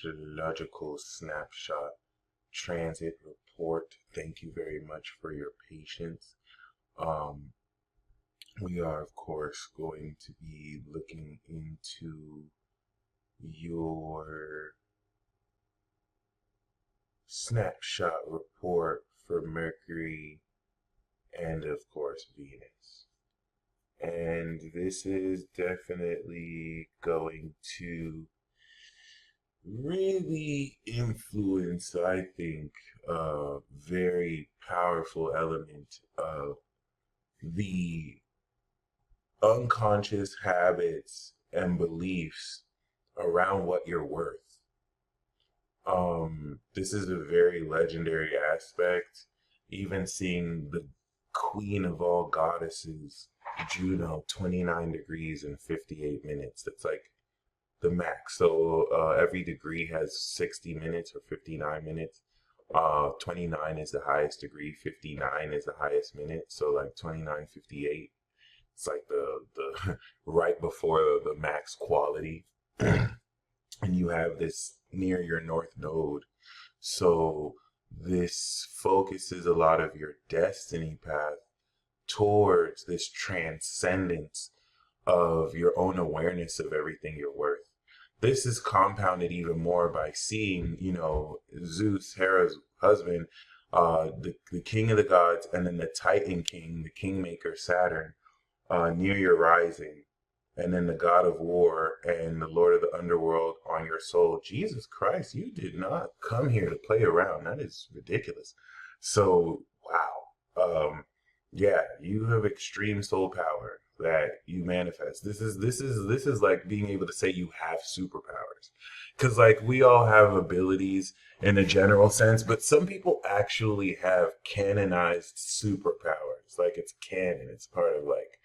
astrological snapshot transit report. Thank you very much for your patience. Um, we are, of course, going to be looking into your snapshot report for Mercury and, of course, Venus. And this is definitely going to really influence, I think, a very powerful element of the unconscious habits and beliefs around what you're worth. This is a very legendary aspect. Even seeing the queen of all goddesses, Juno, 29 degrees and 58 minutes. That's like the max. So every degree has 60 minutes or 59 minutes. 29 is the highest degree, 59 is the highest minute. So like 29, 58, it's like the right before the max quality. And you have this near your north node. So this focuses a lot of your destiny path towards this transcendence of your own awareness of everything you're worth. This is compounded even more by seeing, Zeus, Hera's husband, the king of the gods, and then the Titan king, the kingmaker Saturn, near your rising, and then the god of war and the lord of the underworld on your soul. Jesus Christ, you did not come here to play around. That is ridiculous. So, wow. Yeah, you have extreme soul power that you manifest. This is like being able to say you have superpowers. Cause like we all have abilities in a general sense, but some people actually have canonized superpowers. Like it's canon. It's part of like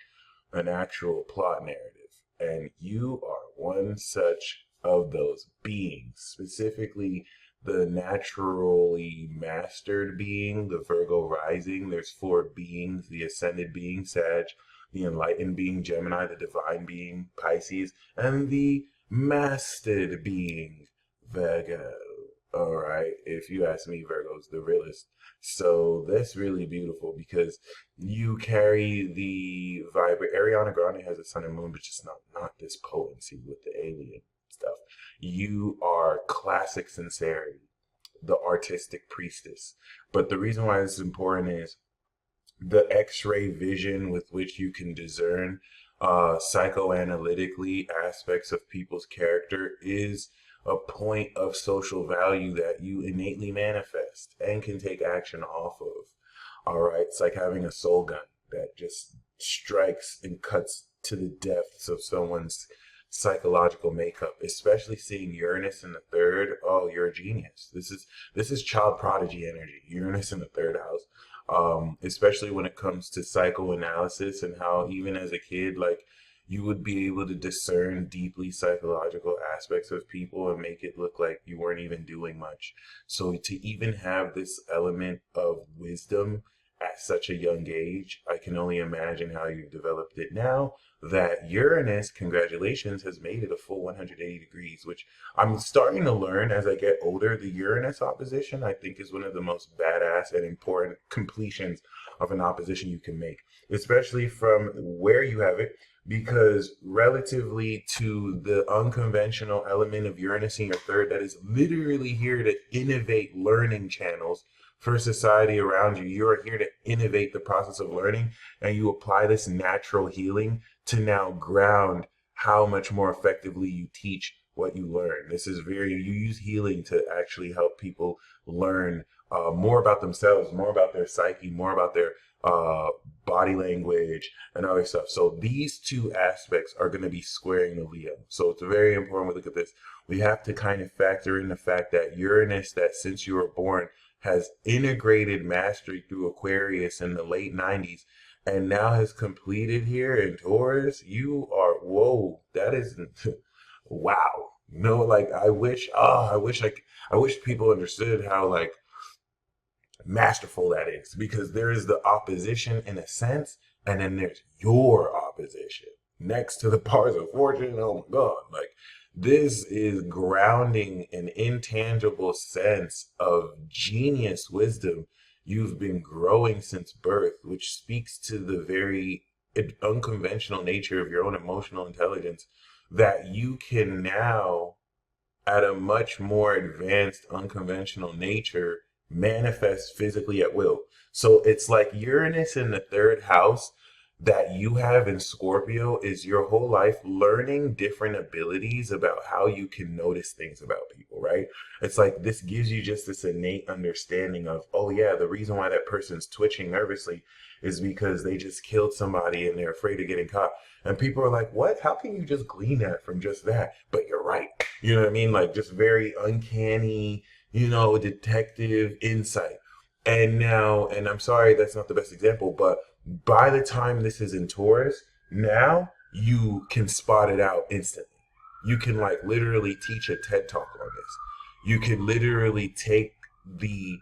an actual plot narrative. And you are one such of those beings, specifically the naturally mastered being, the Virgo rising. There's four beings: the ascended being, Sag, the enlightened being, Gemini, the divine being, Pisces, and the mastered being, Virgo. All right. If you ask me, Virgo's the realest. So that's really beautiful because you carry the vibe. Ariana Grande has a sun and moon, but just not this potency with the alien stuff. You are classic sincerity, the artistic priestess. But the reason why this is important is the X-ray vision with which you can discern psychoanalytically aspects of people's character is a point of social value that you innately manifest and can take action off of. All right. It's like having a soul gun that just strikes and cuts to the depths of someone's psychological makeup, especially seeing Uranus in the third. Oh, you're a genius. This is child prodigy energy. Uranus in the third house. Especially when it comes to psychoanalysis and how even as a kid, like you would be able to discern deeply psychological aspects of people and make it look like you weren't even doing much. So to even have this element of wisdom at such a young age, I can only imagine how you've developed it now that Uranus, congratulations, has made it a full 180 degrees, which I'm starting to learn as I get older. The Uranus opposition, I think, is one of the most badass and important completions of an opposition you can make, especially from where you have it, because relatively to the unconventional element of Uranus in your third, that is literally here to innovate learning channels for society around you. You are here to innovate the process of learning, and you apply this natural healing to now ground how much more effectively you teach what you learn. You use healing to actually help people learn more about themselves, more about their psyche, more about their body language and other stuff. So these two aspects are going to be squaring the Leo. So it's very important we look at this. We have to kind of factor in the fact that Uranus, that since you were born, has integrated mastery through Aquarius in the late 90s and now has completed here in Taurus. You are, whoa, that is, wow. No, like I wish people understood how like masterful that is, because there is the opposition in a sense, and then there's your opposition next to the bars of fortune. Oh my God, like This is grounding an intangible sense of genius wisdom you've been growing since birth, which speaks to the very unconventional nature of your own emotional intelligence that you can now, at a much more advanced, unconventional nature, manifest physically at will. So it's like Uranus in the third house that you have in Scorpio is your whole life learning different abilities about how you can notice things about people, right? It's like this gives you just this innate understanding of, oh yeah, the reason why that person's twitching nervously is because they just killed somebody and they're afraid of getting caught. And people are like, what? How can you just glean that from just that? But you're right. You know what I mean? Like just very uncanny, detective insight. And now, and I'm sorry that's not the best example, but by the time this is in Taurus, now you can spot it out instantly. You can like literally teach a TED talk on this. You can literally take the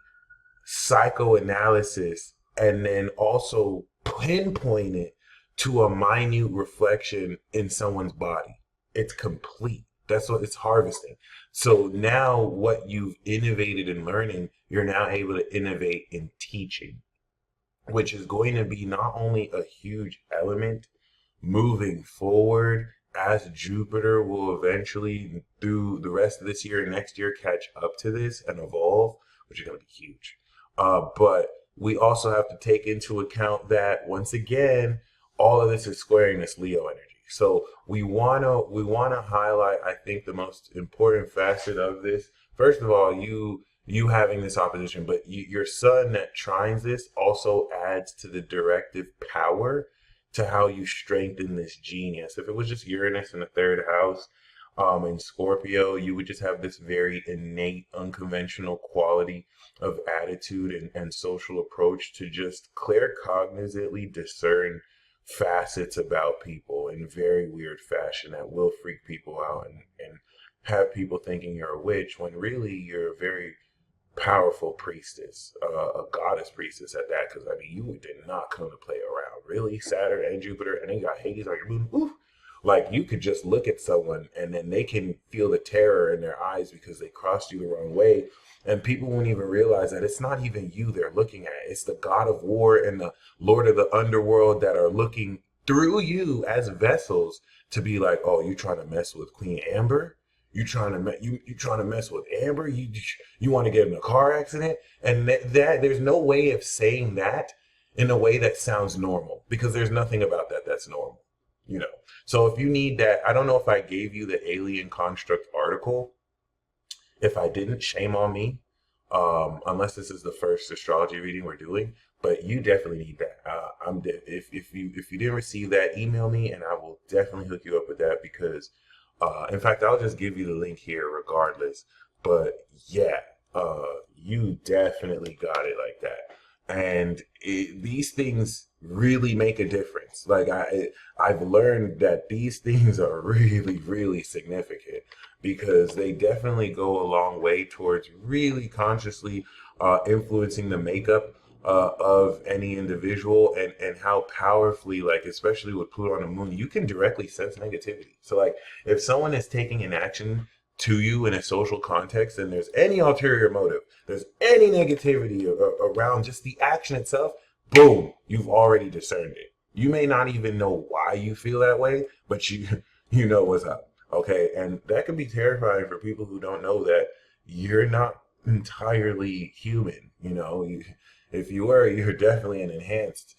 psychoanalysis and then also pinpoint it to a minute reflection in someone's body. It's complete. That's what it's harvesting. So now what you've innovated in learning, you're now able to innovate in teaching, which is going to be not only a huge element moving forward as Jupiter will eventually, through the rest of this year and next year, catch up to this and evolve, which is going to be huge. But we also have to take into account that once again, all of this is squaring this Leo energy. So we wanna highlight, I think, the most important facet of this. First of all, you having this opposition, but your sun that trines this also adds to the directive power to how you strengthen this genius. If it was just Uranus in the third house, in Scorpio, you would just have this very innate, unconventional quality of attitude and social approach to just claircognizantly discern facets about people in very weird fashion that will freak people out and have people thinking you're a witch when really you're a very powerful priestess, a goddess priestess at that. Because I mean, you did not come to play around. Really, Saturn and Jupiter, and then you got Hades on your moon. Oof. Like you could just look at someone and then they can feel the terror in their eyes because they crossed you the wrong way. And people won't even realize that it's not even you they're looking at. It's the god of war and the lord of the underworld that are looking through you as vessels to be like, oh, you trying to mess with Queen Amber? You trying to mess with Amber? You want to get in a car accident? And that there's no way of saying that in a way that sounds normal because there's nothing about that that's normal. You know. So if you need that, I don't know if I gave you the alien construct article. If I didn't, shame on me. Unless this is the first astrology reading we're doing, but you definitely need that. If you didn't receive that, email me and I will definitely hook you up with that because, in fact, I'll just give you the link here regardless. But yeah, you definitely got it like that. And these things really make a difference. Like I've learned that these things are really, really significant because they definitely go a long way towards really consciously influencing the makeup of any individual and how powerfully, like especially with Pluto on the moon, you can directly sense negativity. So like if someone is taking an action to you in a social context and there's any ulterior motive, there's any negativity around just the action itself, boom, you've already discerned it. You may not even know why you feel that way, but you know what's up. Okay, and that can be terrifying for people who don't know that you're not entirely human. If you were, you're definitely an enhanced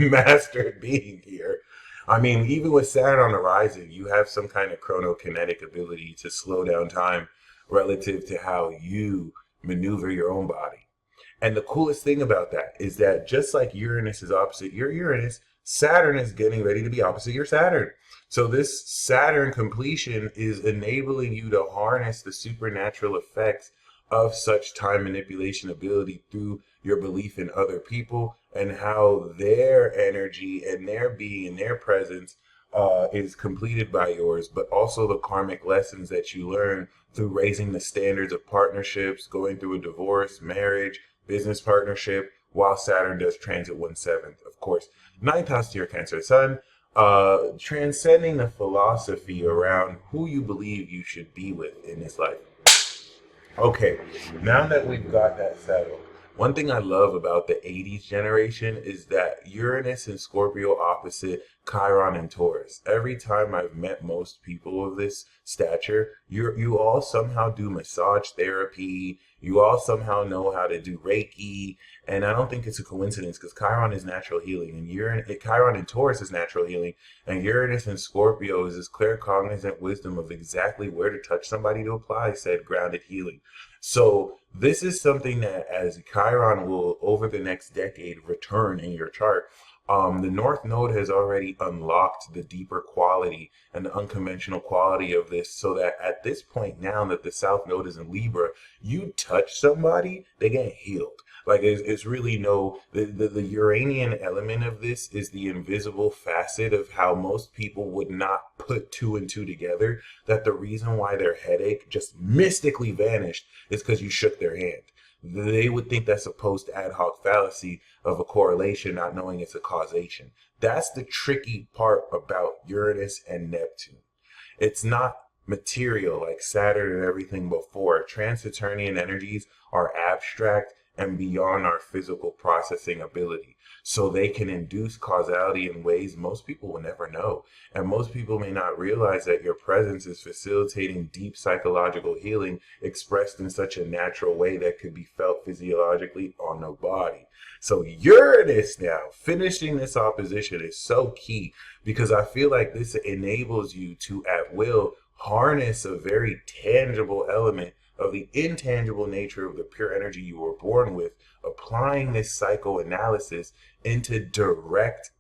master being here. I mean, even with Saturn on the rising, you have some kind of chronokinetic ability to slow down time relative to how you maneuver your own body. And the coolest thing about that is that just like Uranus is opposite your Uranus, Saturn is getting ready to be opposite your Saturn. So this Saturn completion is enabling you to harness the supernatural effects of such time manipulation ability through your belief in other people and how their energy and their being and their presence is completed by yours, but also the karmic lessons that you learn through raising the standards of partnerships, going through a divorce, marriage, business partnership, while Saturn does transit 1/7. Of course, ninth house to your Cancer Sun. transcending the philosophy around who you believe you should be with in this life. Okay, now that we've got that settled, one thing I love about the 80s generation is that Uranus and Scorpio opposite Chiron and Taurus. Every time I've met most people of this stature, you all somehow do massage therapy, you all somehow know how to do Reiki, and I don't think it's a coincidence because Chiron is natural healing, and Chiron and Taurus is natural healing, and Uranus and Scorpio is this claircognizant wisdom of exactly where to touch somebody to apply said grounded healing. So this is something that as Chiron will over the next decade return in your chart. The North Node has already unlocked the deeper quality and the unconventional quality of this so that at this point now that the South Node is in Libra, you touch somebody, they get healed. Like it's really the Uranian element of this is the invisible facet of how most people would not put two and two together, that the reason why their headache just mystically vanished is because you shook their hand. They would think that's a post ad hoc fallacy of a correlation, not knowing it's a causation. That's the tricky part about Uranus and Neptune. It's not material like Saturn and everything before. Trans-Saturnian energies are abstract and beyond our physical processing ability. So they can induce causality in ways most people will never know. And most people may not realize that your presence is facilitating deep psychological healing expressed in such a natural way that could be felt physiologically on the body. So Uranus now, finishing this opposition is so key because I feel like this enables you to at will harness a very tangible element of the intangible nature of the pure energy you were born with, applying this psychoanalysis into direct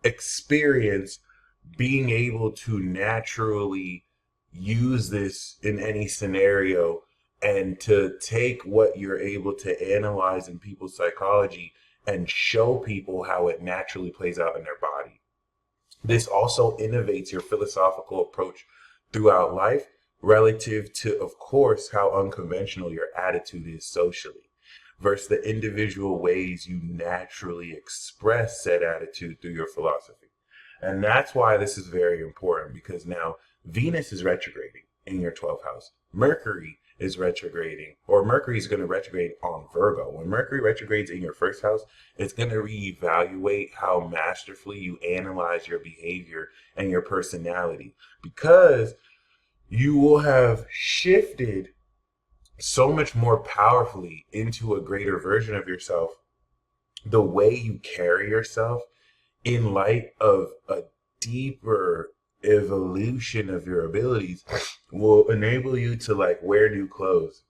experience, being able to naturally use this in any scenario and to take what you're able to analyze in people's psychology and show people how it naturally plays out in their body. This also innovates your philosophical approach throughout life relative to, of course, how unconventional your attitude is socially versus the individual ways you naturally express said attitude through your philosophy. And that's why this is very important because now Venus is retrograding in your 12th house. Mercury is retrograding, or Mercury is going to retrograde on Virgo. When Mercury retrogrades in your first house, it's going to reevaluate how masterfully you analyze your behavior and your personality because you will have shifted so much more powerfully into a greater version of yourself. The way you carry yourself in light of a deeper evolution of your abilities will enable you to like wear new clothes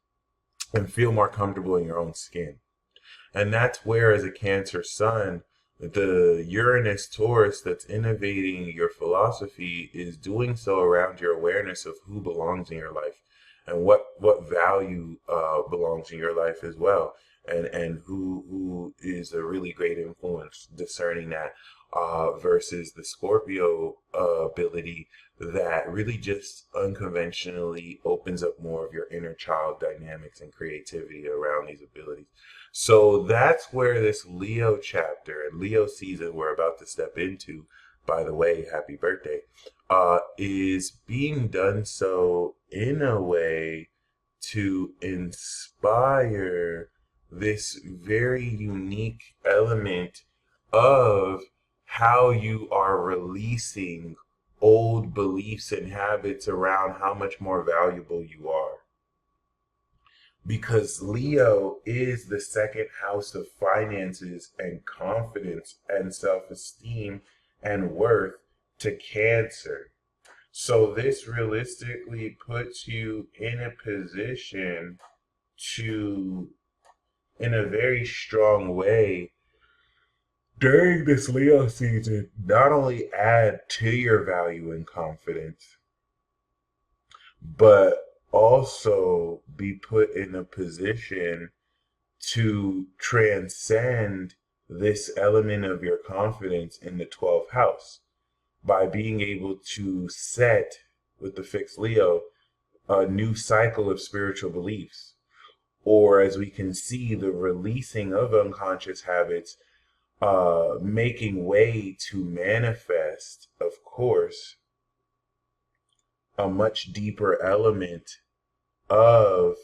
and feel more comfortable in your own skin. And that's where, as a Cancer sun, the Uranus Taurus that's innovating your philosophy is doing so around your awareness of who belongs in your life and what value belongs in your life as well, and who is a really great influence, discerning that versus the Scorpio ability that really just unconventionally opens up more of your inner child dynamics and creativity around these abilities. So that's where this Leo chapter and Leo season we're about to step into, by the way, happy birthday, is being done so in a way to inspire this very unique element of how you are releasing old beliefs and habits around how much more valuable you are. Because Leo is the second house of finances and confidence and self-esteem and worth to Cancer. So this realistically puts you in a position to, in a very strong way, during this Leo season, not only add to your value and confidence, but also be put in a position to transcend this element of your confidence in the 12th house by being able to set, with the fixed Leo, a new cycle of spiritual beliefs. Or as we can see, the releasing of unconscious habits making way to manifest, of course, a much deeper element of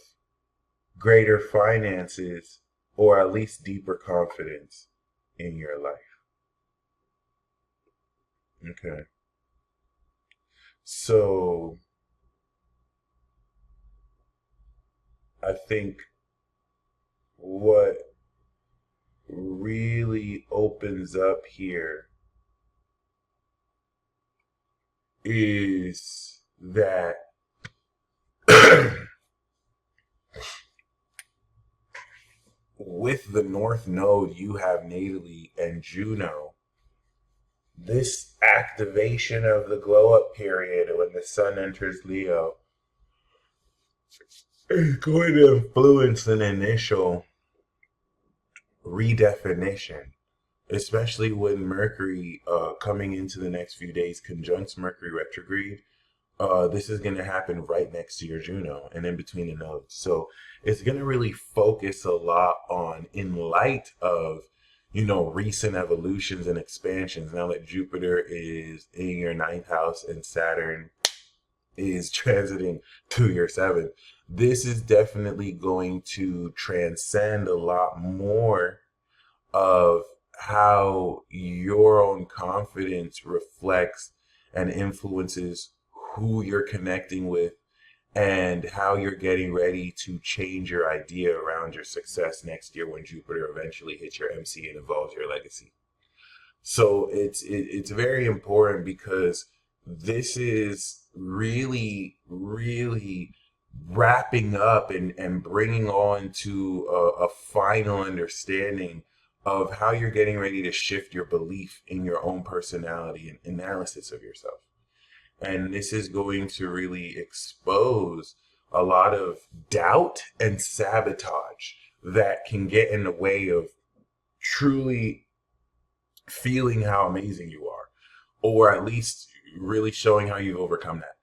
greater finances, or at least deeper confidence in your life. Okay. So I think what really opens up here is that with the North Node you have natally and Juno, this activation of the glow up period when the sun enters Leo is going to influence an initial redefinition, especially when Mercury coming into the next few days conjuncts Mercury retrograde. This is going to happen right next to your Juno and in between the nodes. So it's going to really focus a lot on, in light of, recent evolutions and expansions, now that Jupiter is in your ninth house and Saturn is transiting to your seventh. This is definitely going to transcend a lot more of how your own confidence reflects and influences who you're connecting with and how you're getting ready to change your idea around your success next year when Jupiter eventually hits your MC and evolves your legacy. So it's very important because this is really, really wrapping up and bringing on to a final understanding of how you're getting ready to shift your belief in your own personality and analysis of yourself. And this is going to really expose a lot of doubt and sabotage that can get in the way of truly feeling how amazing you are, or at least really showing how you've overcome that.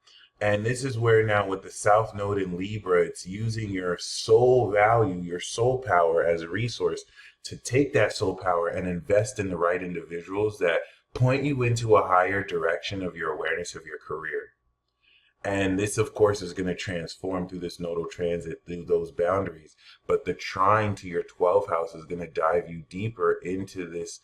And this is where now with the South Node in Libra, it's using your soul value, your soul power as a resource to take that soul power and invest in the right individuals that point you into a higher direction of your awareness of your career. And this, of course, is going to transform through this nodal transit through those boundaries. But the trine to your 12th house is going to dive you deeper into this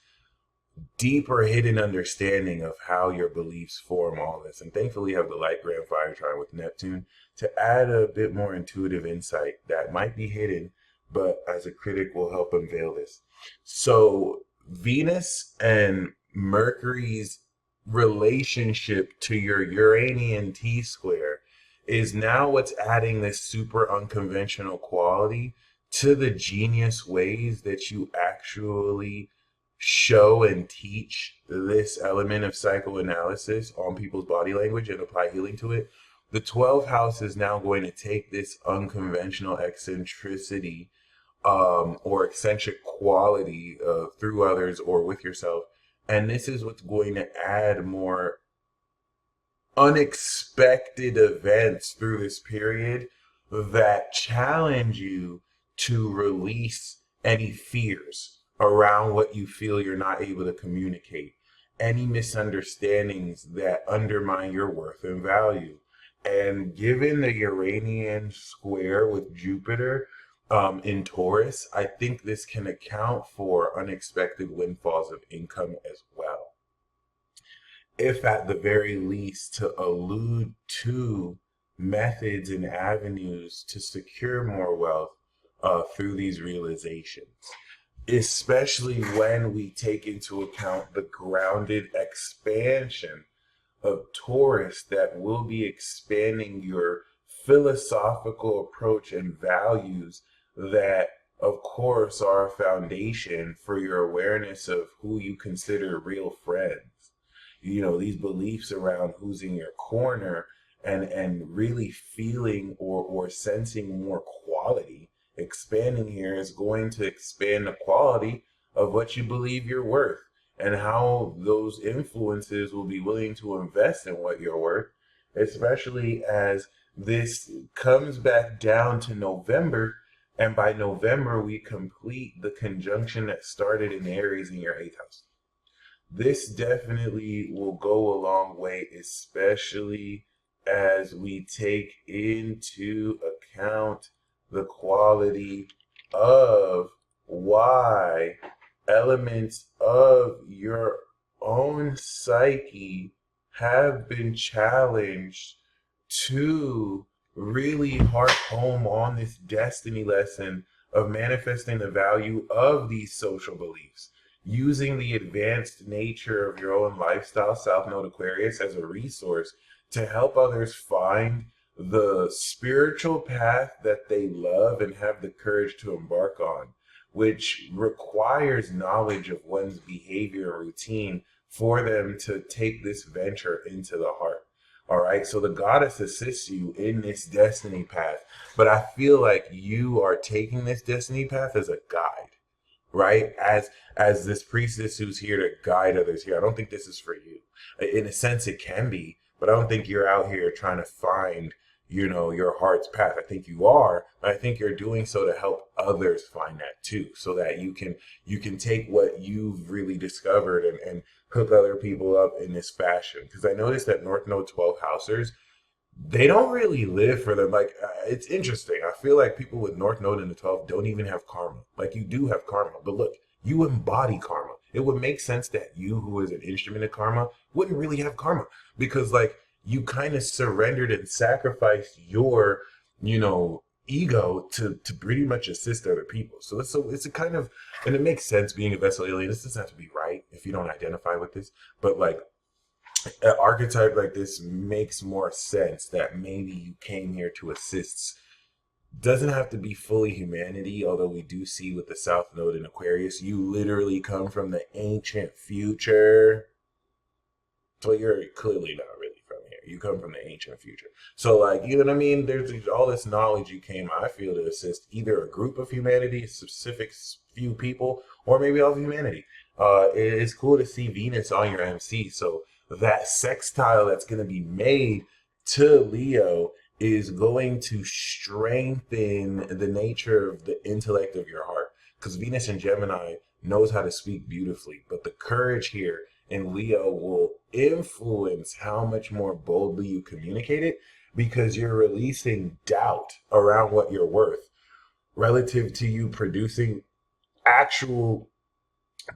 deeper hidden understanding of how your beliefs form all this. And thankfully, you have the light grand fire trine with Neptune to add a bit more intuitive insight that might be hidden, but as a critic will help unveil this. So Venus and Mercury's relationship to your Uranian T-square is now what's adding this super unconventional quality to the genius ways that you actually show and teach this element of psychoanalysis on people's body language and apply healing to it. The 12th house is now going to take this unconventional eccentricity or eccentric quality through others or with yourself. And this is what's going to add more unexpected events through this period that challenge you to release any fears around what you feel you're not able to communicate, any misunderstandings that undermine your worth and value. And given the Uranian square with Jupiter in Taurus, I think this can account for unexpected windfalls of income as well. If at the very least to allude to methods and avenues to secure more wealth through these realizations, especially when we take into account the grounded expansion of Taurus that will be expanding your philosophical approach and values that, of course, are a foundation for your awareness of who you consider real friends. These beliefs around who's in your corner and really feeling or sensing more quality. Expanding here is going to expand the quality of what you believe you're worth and how those influences will be willing to invest in what you're worth, especially as this comes back down to November And by November, we complete the conjunction that started in Aries in your eighth house. This definitely will go a long way, especially as we take into account the quality of why elements of your own psyche have been challenged to really harp home on this destiny lesson of manifesting the value of these social beliefs, using the advanced nature of your own lifestyle, South Node Aquarius, as a resource to help others find the spiritual path that they love and have the courage to embark on, which requires knowledge of one's behavior and routine for them to take this venture into the heart. All right, so the goddess assists you in this destiny path, but I feel like you are taking this destiny path as a guide, right? As this priestess who's here to guide others here. I don't think this is for you. In a sense, it can be, but I don't think you're out here trying to find, your heart's path. I think you are, but I think you're doing so to help others find that too, so that you can take what you've really discovered and hook other people up in this fashion. Because I noticed that North Node 12 housers, they don't really live for them. Like, it's interesting. I feel like people with North Node in the 12 don't even have karma. Like, you do have karma, but look, you embody karma. It would make sense that you, who is an instrument of karma, wouldn't really have karma because, like, you kind of surrendered and sacrificed your, ego to pretty much assist other people. So it's a kind of, and it makes sense being a vessel alien. This doesn't have to be right if you don't identify with this, but like an archetype like this makes more sense that maybe you came here to assist. Doesn't have to be fully humanity, although we do see with the South Node in Aquarius, you literally come from the ancient future. So you're clearly not really from here. You come from the ancient future. So, like, you know what I mean? There's all this knowledge you came, I feel, to assist either a group of humanity, a specific few people, or maybe all of humanity. It's cool to see Venus on your MC. So that sextile that's going to be made to Leo is going to strengthen the nature of the intellect of your heart. Because Venus in Gemini knows how to speak beautifully, but the courage here in Leo will influence how much more boldly you communicate it because you're releasing doubt around what you're worth relative to you producing actual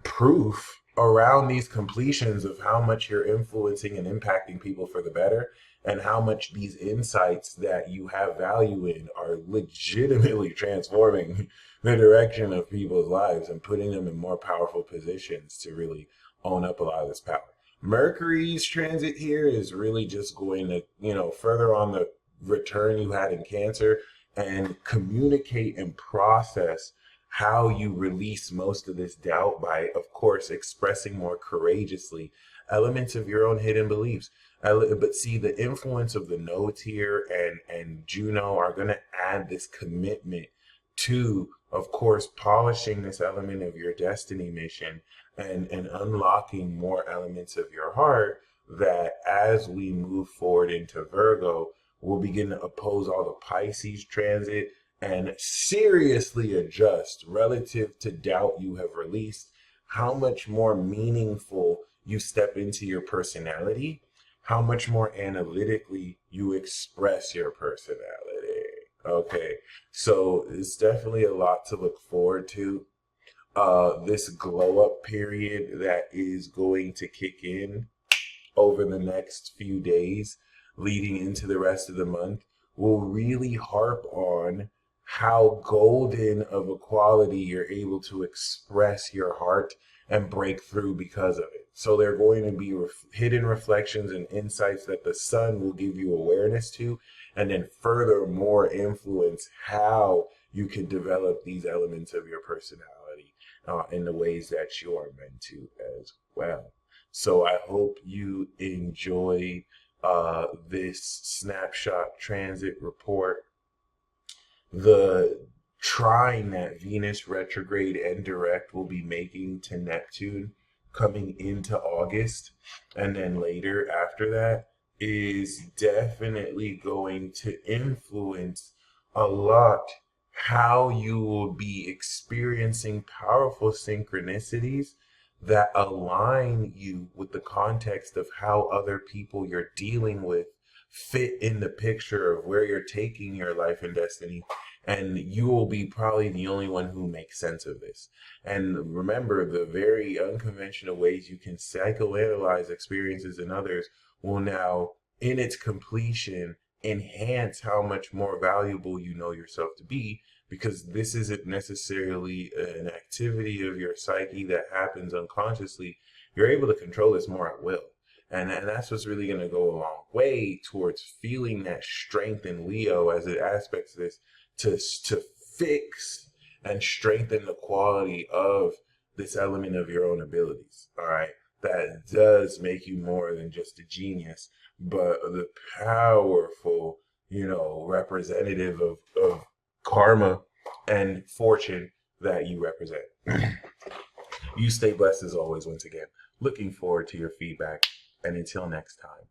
proof around these completions of how much you're influencing and impacting people for the better and how much these insights that you have value in are legitimately transforming the direction of people's lives and putting them in more powerful positions to really own up a lot of this power. Mercury's transit here is really just going to, further on the return you had in Cancer and communicate and process how you release most of this doubt by, of course, expressing more courageously elements of your own hidden beliefs. But see, the influence of the nodes here and Juno are going to add this commitment to, of course, polishing this element of your destiny mission and unlocking more elements of your heart that as we move forward into Virgo, will begin to oppose all the Pisces transit and seriously adjust relative to doubt you have released, how much more meaningful you step into your personality, how much more analytically you express your personality. Okay, so it's definitely a lot to look forward to. This glow up period that is going to kick in over the next few days leading into the rest of the month will really harp on how golden of a quality you're able to express your heart and break through because of it. So there are going to be hidden reflections and insights that the sun will give you awareness to, and then furthermore influence how you can develop these elements of your personality in the ways that you are meant to as well. So I hope you enjoy this snapshot transit report. The trine that Venus retrograde and direct will be making to Neptune coming into August, and then later after that, is definitely going to influence a lot how you will be experiencing powerful synchronicities that align you with the context of how other people you're dealing with fit in the picture of where you're taking your life and destiny. And you will be probably the only one who makes sense of this. And remember, the very unconventional ways you can psychoanalyze experiences in others will now, in its completion, enhance how much more valuable you know yourself to be, because this isn't necessarily an activity of your psyche that happens unconsciously. You're able to control this more at will. And that's what's really going to go a long way towards feeling that strength in Leo as it aspects this to fix and strengthen the quality of this element of your own abilities. All right. That does make you more than just a genius, but the powerful, representative of karma and fortune that you represent. You stay blessed as always, once again. Looking forward to your feedback. And until next time.